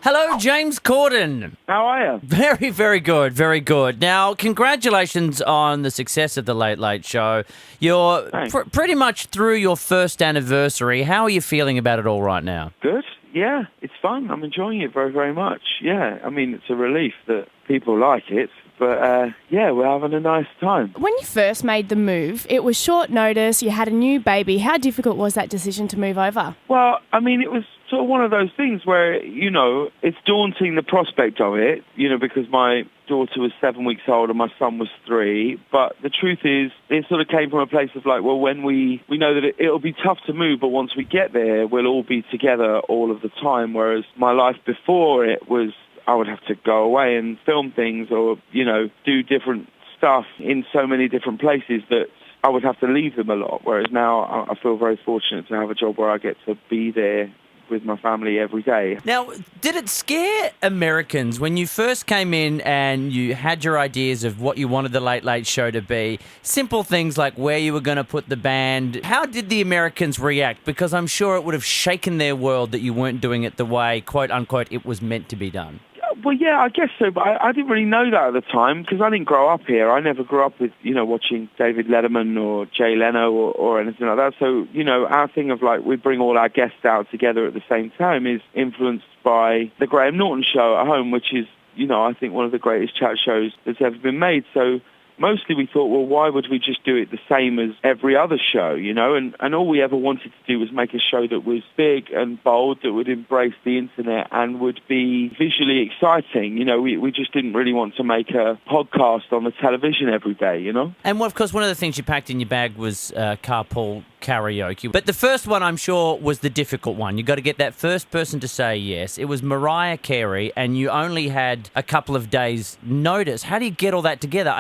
Hello, James Corden. How are you? Very, very good, very good. Now, congratulations on the success of The Late Late Show. You're pretty much through your first anniversary. How are you feeling about it all right now? Good. Yeah, it's fun. I'm enjoying it very, very much. Yeah, I mean, it's a relief that people like it. But, yeah, we're having a nice time. When you first made the move, it was short notice, you had a new baby. How difficult was that decision to move over? Well, I mean, it was sort of one of those things where, it's daunting, the prospect of it, because my daughter was 7 weeks old and my son was 3. But the truth is, it sort of came from a place of like, well, when we know that it'll be tough to move, but once we get there, we'll all be together all of the time. Whereas my life before it was, I would have to go away and film things or, do different stuff in so many different places that I would have to leave them a lot. Whereas now I feel very fortunate to have a job where I get to be there with my family every day. Now, did it scare Americans when you first came in and you had your ideas of what you wanted The Late Late Show to be? Simple things like where you were going to put the band. How did the Americans react? Because I'm sure it would have shaken their world that you weren't doing it the way, quote unquote, it was meant to be done. Well, yeah, I guess so, but I didn't really know that at the time because I didn't grow up here. I never grew up with, watching David Letterman or Jay Leno or anything like that. So, our thing of like we bring all our guests out together at the same time is influenced by the Graham Norton Show at home, which is, I think one of the greatest chat shows that's ever been made. So mostly we thought, well, why would we just do it the same as every other show, And all we ever wanted to do was make a show that was big and bold, that would embrace the internet and would be visually exciting. We just didn't really want to make a podcast on the television every day, And, of course, one of the things you packed in your bag was carpool karaoke. But the first one, I'm sure, was the difficult one. You got to get that first person to say yes. It was Mariah Carey, and you only had a couple of days' notice. How do you get all that together?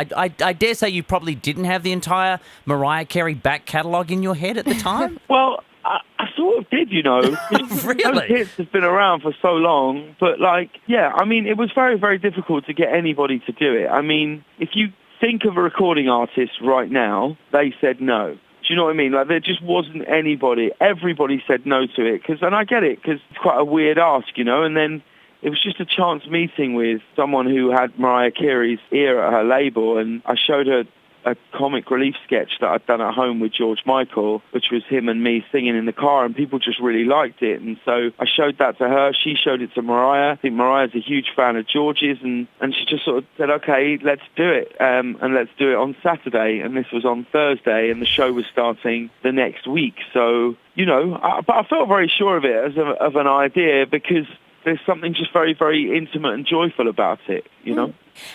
I dare say you probably didn't have the entire Mariah Carey back catalogue in your head at the time? Well, I sort of did, Really? Those hits have been around for so long. But, it was very, very difficult to get anybody to do it. I mean, if you think of a recording artist right now, they said no. Do you know what I mean? Like, there just wasn't anybody. Everybody said no to it. And I get it, because it's quite a weird ask, And then it was just a chance meeting with someone who had Mariah Carey's ear at her label, and I showed her a comic relief sketch that I'd done at home with George Michael, which was him and me singing in the car, and people just really liked it. And so I showed that to her. She showed it to Mariah. I think Mariah's a huge fan of George's, and she just sort of said, okay, let's do it, and let's do it on Saturday. And this was on Thursday, and the show was starting the next week. So, but I felt very sure of it as of an idea because there's something just very, very intimate and joyful about it,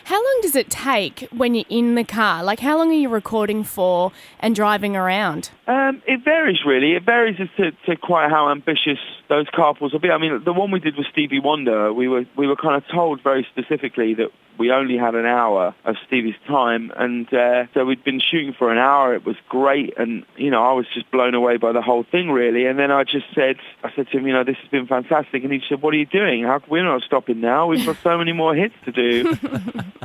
How long does it take when you're in the car? Like, how long are you recording for and driving around? It varies, really. It varies as to quite how ambitious those carpools will be. I mean, the one we did with Stevie Wonder, we were kind of told very specifically that we only had an hour of Stevie's time, and so we'd been shooting for an hour. It was great, and I was just blown away by the whole thing, really. And then I said to him, this has been fantastic, and he said, what are you doing? We're not stopping now. We've got so many more hits to do.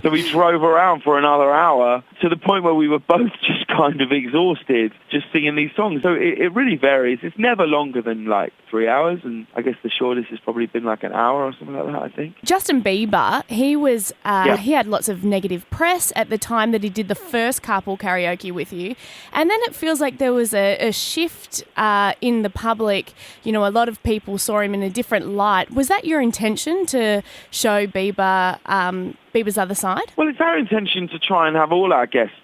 So we drove around for another hour to the point where we were both just kind of exhausted just singing these songs. So it really varies. It's never longer than like 3 hours, and I guess the shortest has probably been like an hour or something like that, I think. Justin Bieber, he had lots of negative press at the time that he did the first carpool karaoke with you, and then it feels like there was a shift in the public. A lot of people saw him in a different light. Was that your intention, to show Bieber's other side? Well, it's our intention to try and have all our guests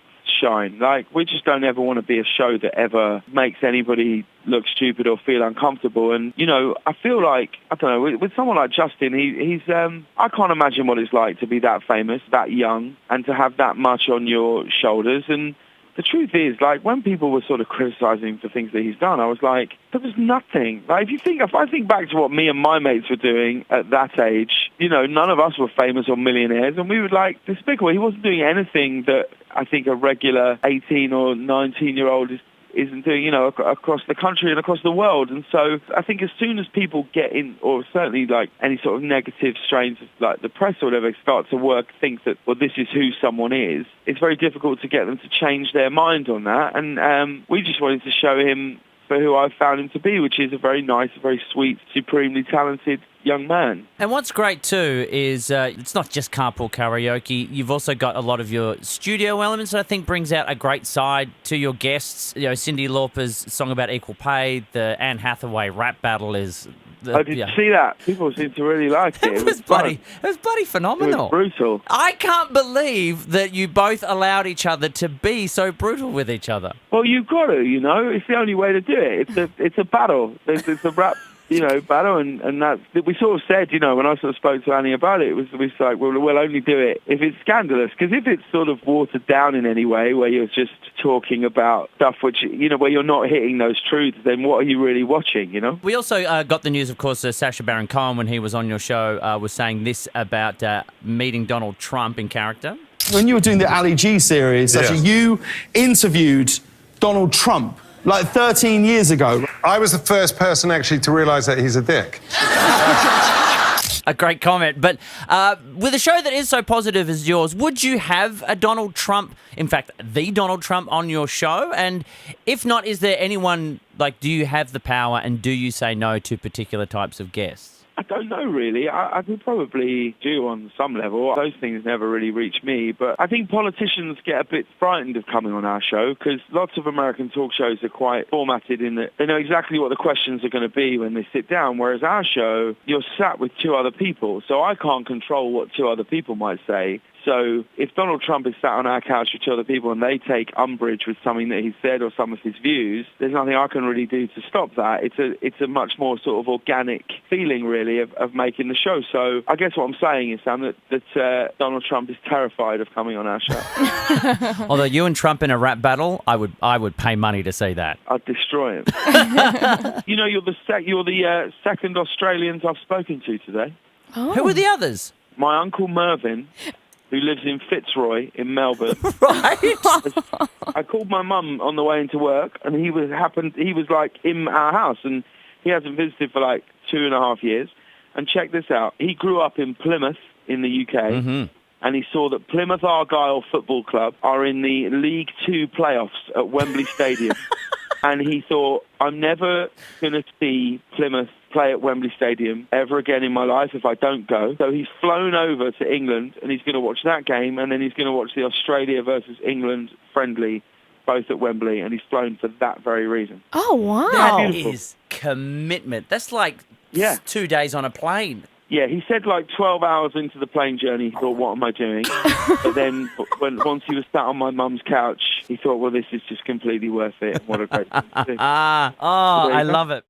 shine. Like, we just don't ever want to be a show that ever makes anybody look stupid or feel uncomfortable. And, I feel like, I don't know, with someone like Justin, he's I can't imagine what it's like to be that famous, that young, and to have that much on your shoulders. And the truth is, like, when people were sort of criticizing the things that he's done, I was like, there was nothing. Like, if I think back to what me and my mates were doing at that age, none of us were famous or millionaires, and we were like despicable. He wasn't doing anything that I think a regular 18 or 19-year-old isn't doing, across the country and across the world. And so I think as soon as people get in, or certainly like any sort of negative strains of like the press or whatever start to think that, well, this is who someone is, it's very difficult to get them to change their mind on that. And we just wanted to show him for who I found him to be, which is a very nice, very sweet, supremely talented young man. And what's great too is it's not just carpool karaoke. You've also got a lot of your studio elements that I think brings out a great side to your guests. You know, Cyndi Lauper's song about equal pay, the Anne Hathaway rap battle is... I did see that. People seem to really like it. It was bloody phenomenal. It was brutal. I can't believe that you both allowed each other to be so brutal with each other. Well, you've got to, you know. It's the only way to do it. It's a battle. It's a rap, battle, and that we sort of said, when I sort of spoke to Annie about it, it was like, well, we'll only do it if it's scandalous, because if it's sort of watered down in any way, where you're just talking about stuff which, where you're not hitting those truths, then what are you really watching, We also got the news, of course, Sacha Baron Cohen, when he was on your show, was saying this about meeting Donald Trump in character. When you were doing the Ali G series, you interviewed Donald Trump like 13 years ago. I was the first person actually to realise that he's a dick. A great comment. But with a show that is so positive as yours, would you have a Donald Trump, in fact, the Donald Trump on your show? And if not, is there anyone, do you have the power and do you say no to particular types of guests? I don't know, really. I could probably do on some level. Those things never really reach me. But I think politicians get a bit frightened of coming on our show, because lots of American talk shows are quite formatted in that they know exactly what the questions are going to be when they sit down, whereas our show, you're sat with two other people. So I can't control what two other people might say. So if Donald Trump is sat on our couch with two other people and they take umbrage with something that he said or some of his views, there's nothing I can really do to stop that. It's a much more sort of organic feeling, really, of making the show. So I guess what I'm saying is, Sam, that Donald Trump is terrified of coming on our show. Although you and Trump in a rap battle, I would pay money to see that. I'd destroy him. You're the second Australians I've spoken to today. Oh. Who were the others? My uncle Mervyn, who lives in Fitzroy in Melbourne. Right. I called my mum on the way into work, and he was like in our house, and he hasn't visited for like 2.5 years. And check this out. He grew up in Plymouth in the UK, and he saw that Plymouth Argyle Football Club are in the League Two playoffs at Wembley Stadium. And he thought, I'm never going to see Plymouth play at Wembley Stadium ever again in my life if I don't go. So he's flown over to England, and he's going to watch that game, and then he's going to watch the Australia versus England friendly, both at Wembley, and he's flown for that very reason. Oh, wow. That is commitment. That's like 2 days on a plane. Yeah, he said like 12 hours into the plane journey, he thought, what am I doing? But then once he was sat on my mum's couch, he thought, well, this is just completely worth it. And what a great thing to do. I love it.